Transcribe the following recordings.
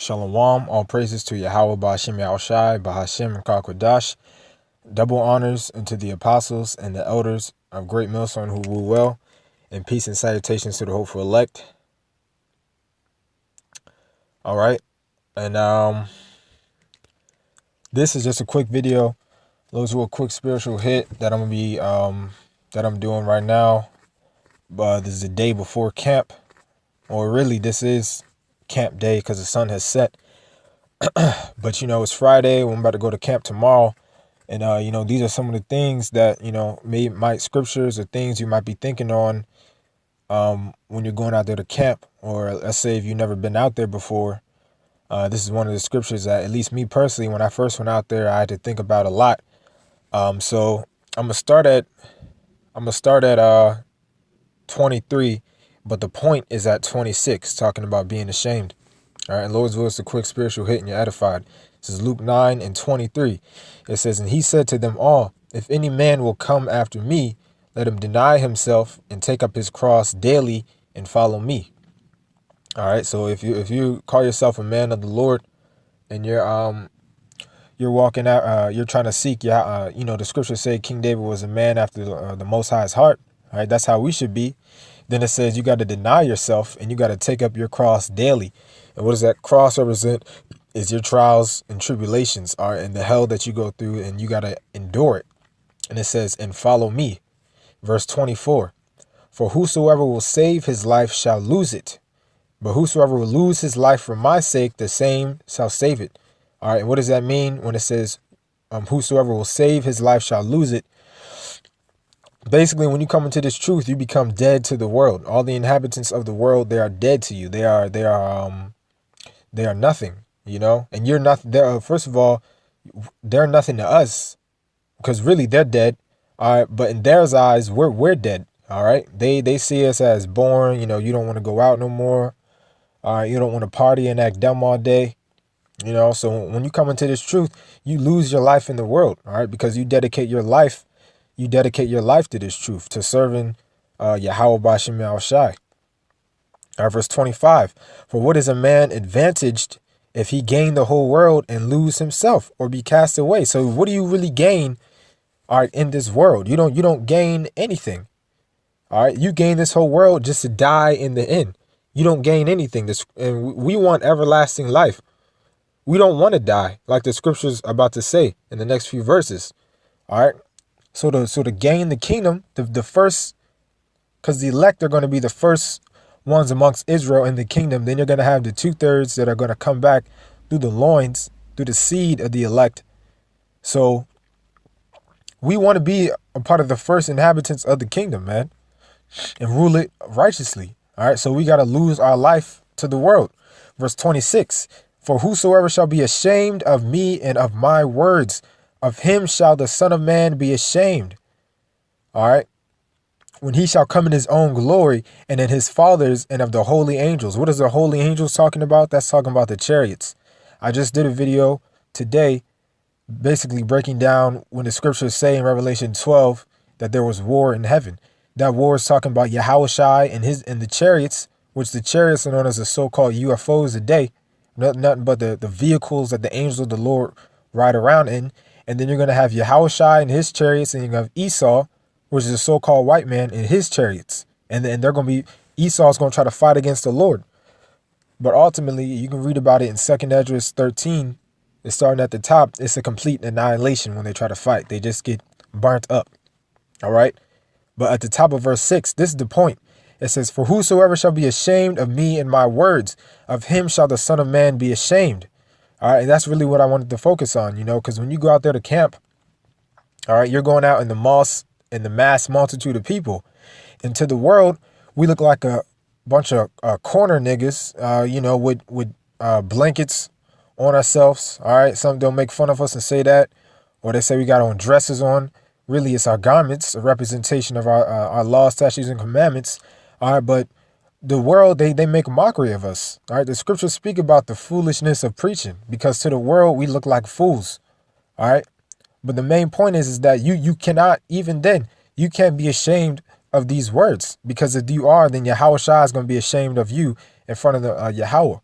Shalom, all praises to Yahweh Ba'ashem Yahushai, Ba'ashem Kakwadash. Double honors unto the apostles and the elders of Great Millstone who rule well, and peace and salutations to the hopeful elect. All right, and this is just a quick video. Those were a quick spiritual hit that I'm doing right now. But this is the day before camp, or really this is camp day because the sun has set. But it's Friday. I'm about to go to camp tomorrow. And, these are some of the things that, might scriptures or things you might be thinking on when you're going out there to camp. Or let's say if you've never been out there before, this is one of the scriptures that, at least me personally, when I first went out there, I had to think about a lot. So I'm gonna start at 23, but the point is at 26, talking about being ashamed. All right, and Lord's will is a quick spiritual hit and you're edified. This is Luke 9:23. It says, "And he said to them all, if any man will come after me, let him deny himself and take up his cross daily and follow me." All right, so if you call yourself a man of the Lord and you're walking out, you're trying to seek, the scriptures say King David was a man after the Most High's heart. All right, that's how we should be. Then it says you got to deny yourself and you got to take up your cross daily. And what does that cross represent? Is your trials and tribulations are in the hell that you go through, and you got to endure it. And it says, and follow me. Verse 24, for whosoever will save his life shall lose it. But whosoever will lose his life for my sake, the same shall save it. All right. And what does that mean when it says, whosoever will save his life shall lose it? Basically, when you come into this truth, you become dead to the world. All the inhabitants of the world, they are dead to you. They are nothing, and you're not there. First of all, they're nothing to us because really they're dead. All right. But in their eyes, we're dead. All right. They see us as born. You don't want to go out no more. All right. You don't want to party and act dumb all day. So when you come into this truth, you lose your life in the world. All right. Because you dedicate your life to this truth, to serving Yahweh Ba'ashem Yahushai. All right, verse 25, for what is a man advantaged if he gain the whole world and lose himself or be cast away? So what do you really gain, all right, in this world? You don't gain anything. All right, you gain this whole world just to die in the end. You don't gain anything. And we want everlasting life. We don't want to die, like the scripture's about to say in the next few verses. All right. So to gain the kingdom, the first, because the elect are going to be the first ones amongst Israel in the kingdom. Then you're going to have the 2/3 that are going to come back through the loins, through the seed of the elect. So we want to be a part of the first inhabitants of the kingdom, man, and rule it righteously. All right. So we got to lose our life to the world. Verse 26, for whosoever shall be ashamed of me and of my words, of him shall the Son of Man be ashamed. All right. When he shall come in his own glory and in his Father's and of the holy angels. What is the holy angels talking about? That's talking about the chariots. I just did a video today basically breaking down when the scriptures say in Revelation 12 that there was war in heaven. That war is talking about Yahushai and the chariots, which the chariots are known as the so-called UFOs today. Nothing but the vehicles that the angels of the Lord ride around in. And then you're going to have Yahushai and his chariots, and you're going to have Esau, which is a so-called white man, in his chariots. And then Esau's going to try to fight against the Lord. But ultimately, you can read about it in 2nd Esdras 13. It's starting at the top. It's a complete annihilation when they try to fight. They just get burnt up. All right. But at the top of verse 6, this is the point. It says, for whosoever shall be ashamed of me and my words, of him shall the Son of Man be ashamed. All right. And that's really what I wanted to focus on, because when you go out there to camp, all right, you're going out in the mass multitude of people. And to the world, we look like a bunch of corner niggas, with blankets on ourselves. All right. Some don't make fun of us and say that, or they say we got on dresses on. Really, it's our garments, a representation of our laws, statutes, and commandments. All right. But the world, they make a mockery of us. All right. The scriptures speak about the foolishness of preaching, because to the world, we look like fools. All right. But the main point is that you cannot, even then, you can't be ashamed of these words, because if you are, then Yahushua is going to be ashamed of you in front of the Yahweh.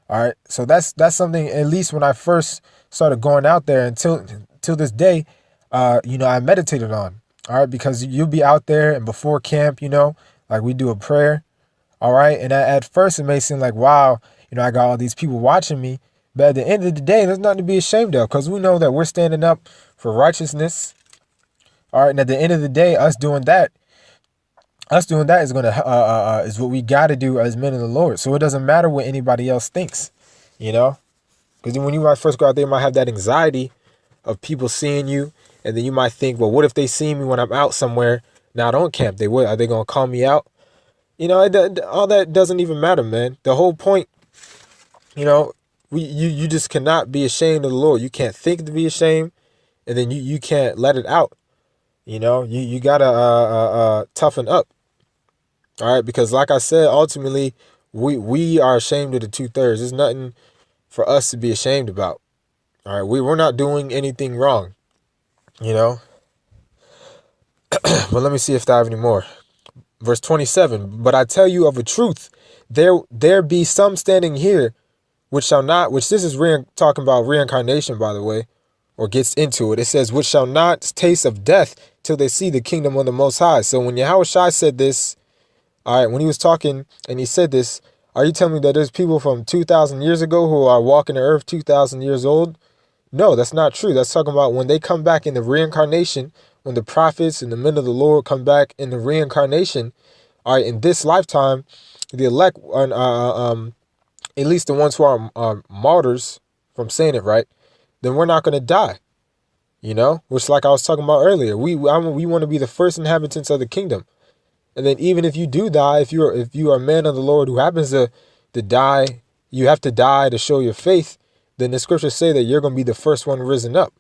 All All right. So that's something, at least when I first started going out there until till this day, I meditated on. All right, because you'll be out there and before camp, like we do a prayer. All right. And at first it may seem like, wow, I got all these people watching me. But at the end of the day, there's nothing to be ashamed of, because we know that we're standing up for righteousness. All right. And at the end of the day, us doing that is gonna is what we got to do as men of the Lord. So it doesn't matter what anybody else thinks, you know. Because when you might first go out there, you might have that anxiety of people seeing you, and then you might think, well, what if they see me when I'm out somewhere? Not on camp, they would. Are they gonna call me out? All that doesn't even matter, man. The whole point, you just cannot be ashamed of the Lord. You can't think to be ashamed, and then you can't let it out. You gotta toughen up. All right, because like I said, ultimately, we are ashamed of the 2/3. There's nothing for us to be ashamed about. All right, we're not doing anything wrong, you know. But let me see if I have any more. Verse 27. But I tell you of a truth, there be some standing here which shall not. Which this is talking about reincarnation, by the way, or gets into it. It says, which shall not taste of death till they see the kingdom of the Most High. So when Yahushua said this, all right, when he was talking and he said this, are you telling me that there's people from 2,000 years ago who are walking the earth 2,000 years old? No, that's not true. That's talking about when they come back in the reincarnation, when the prophets and the men of the Lord come back in the reincarnation. All right, in this lifetime, the elect, at least the ones who are martyrs, if I'm saying it right, then we're not going to die. Which, like I was talking about earlier, we want to be the first inhabitants of the kingdom. And then even if you do die, if you are a man of the Lord who happens to die, you have to die to show your faith, then the scriptures say that you're going to be the first one risen up.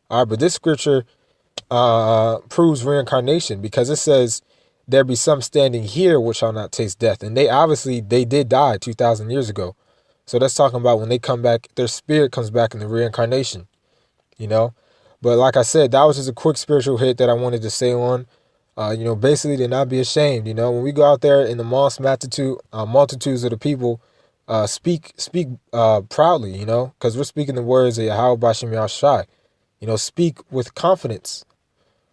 All right, but this scripture proves reincarnation, because it says there be some standing here which shall not taste death. And they did die 2,000 years ago. So that's talking about when they come back, their spirit comes back in the reincarnation, But like I said, that was just a quick spiritual hit that I wanted to say on. Basically to not be ashamed. When we go out there in the multitudes of the people, speak proudly, because we're speaking the words of Yahweh Bashem Yahshai. Speak with confidence.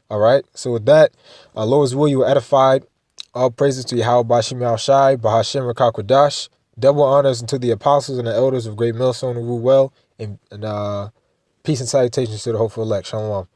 All right. So with that, Lord's will, you were edified. All praises to Yahweh Bashem Yahshai, Bahashem Rakakwadash. Double honors unto the apostles and the elders of Great Millstone who rule well. And peace and salutations to the hopeful elect. Shalom.